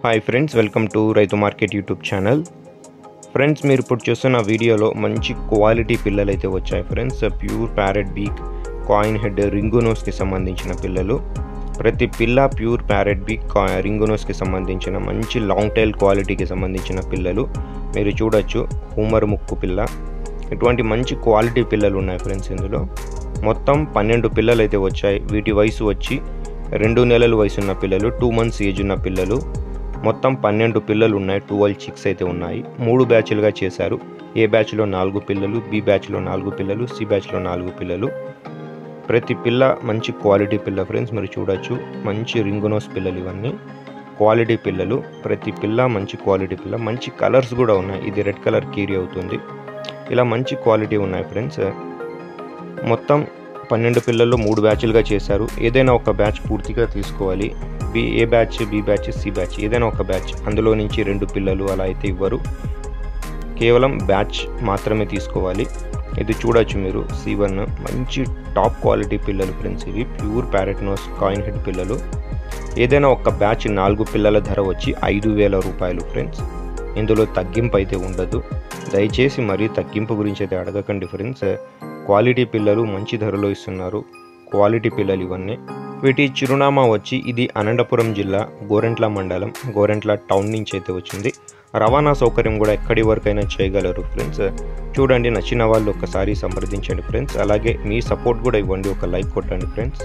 Hi friends, welcome to రైతు market YouTube channel. Friends, మీరు ఇప్పుడు చూస్తున్న వీడియోలో మంచి క్వాలిటీ పిల్లలు అయితే వచ్చాయి friends. Pure parrot beak, coin head, ring నోస్కి సంబంధించిన పిల్లలు. ప్రతి పిల్ల ప్యూర్ ప్యారెట్ బీక్, రింగు నోస్కి సంబంధించిన మంచి లాంగ్ టైల్ క్వాలిటీకి సంబంధించిన పిల్లలు మీరు చూడొచ్చు. హూమర్ ముక్కు పిల్ల, ఇటువంటి మంచి క్వాలిటీ పిల్లలు ఉన్నాయి ఫ్రెండ్స్. ఇందులో మొత్తం 12 పిల్లలు అయితే వచ్చాయి. వీటి వయసు వచ్చి 2 నెలల వయసు ఉన్న పిల్లలు, 2 months ఏజ్ ఉన్న పిల్లలు. మొత్తం 12 పిల్లలు ఉన్నాయి. 12 చిక్స్ అయితే ఉన్నాయి. 3 బ్యాచ్లుగా చేశారు. ఏ బ్యాచ్లో 4 పిల్లలు, బి బ్యాచ్లో 4 పిల్లలు, సి బ్యాచ్లో 4 పిల్లలు. ప్రతి పిల్ల మంచి క్వాలిటీ పిల్ల ఫ్రెండ్స్. మీరు చూడొచ్చు, మంచి రింగునోస్ పిల్లలు ఇవన్నీ క్వాలిటీ పిల్లలు. ప్రతి పిల్ల మంచి క్వాలిటీ పిల్ల. మంచి కలర్స్ కూడా ఉన్నాయి. ఇది రెడ్ కలర్ కీరీ అవుతుంది. ఇలా మంచి క్వాలిటీ ఉన్నాయి ఫ్రెండ్స్. మొత్తం 12 పిల్లల్లో 3 బ్యాచ్లుగా చేశారు. ఏదైనా ఒక బ్యాచ్ పూర్తిగా తీసుకోవాలి. A batch, B batch, C batch, ఏదైనా ఒక బ్యాచ్. అందులో నుంచి 2 పిల్లలు అలా అయితే ఇవ్వరు. కేవలం బ్యాచ్ మాత్రమే తీసుకోవాలి. ఇది చూడొచ్చు మీరు, C1 మంచి టాప్ క్వాలిటీ పిల్లలు ఫ్రెండ్స్. ఇవి ప్యూర్ ప్యారెట్ నోస్ కాయిన్ హెడ్ పిల్లలు. ఏదైనా ఒక బ్యాచ్ 4 పిల్లల ధర వచ్చి 5,000 రూపాయలు ఫ్రెండ్స్. ఇందులో తగ్గింపు అయితే ఉండదు. దయచేసి మరీ తగ్గింపు గురించి అయితే అడగకండి ఫ్రెండ్స్. క్వాలిటీ పిల్లలు మంచి ధరలో ఇస్తున్నారు. క్వాలిటీ పిల్లలు ఇవన్నీ. వీటి చిరునామా వచ్చి ఇది అనంతపురం జిల్లా, గోరెంట్ల మండలం, గోరెంట్ల టౌన్ నుంచి అయితే వచ్చింది. రవాణా సౌకర్యం కూడా ఎక్కడి వరకైనా చేయగలరు ఫ్రెండ్స్. చూడండి, నచ్చిన వాళ్ళు ఒకసారి సంప్రదించండి ఫ్రెండ్స్. అలాగే మీ సపోర్ట్ కూడా ఇవ్వండి, ఒక లైక్ కొట్టండి ఫ్రెండ్స్.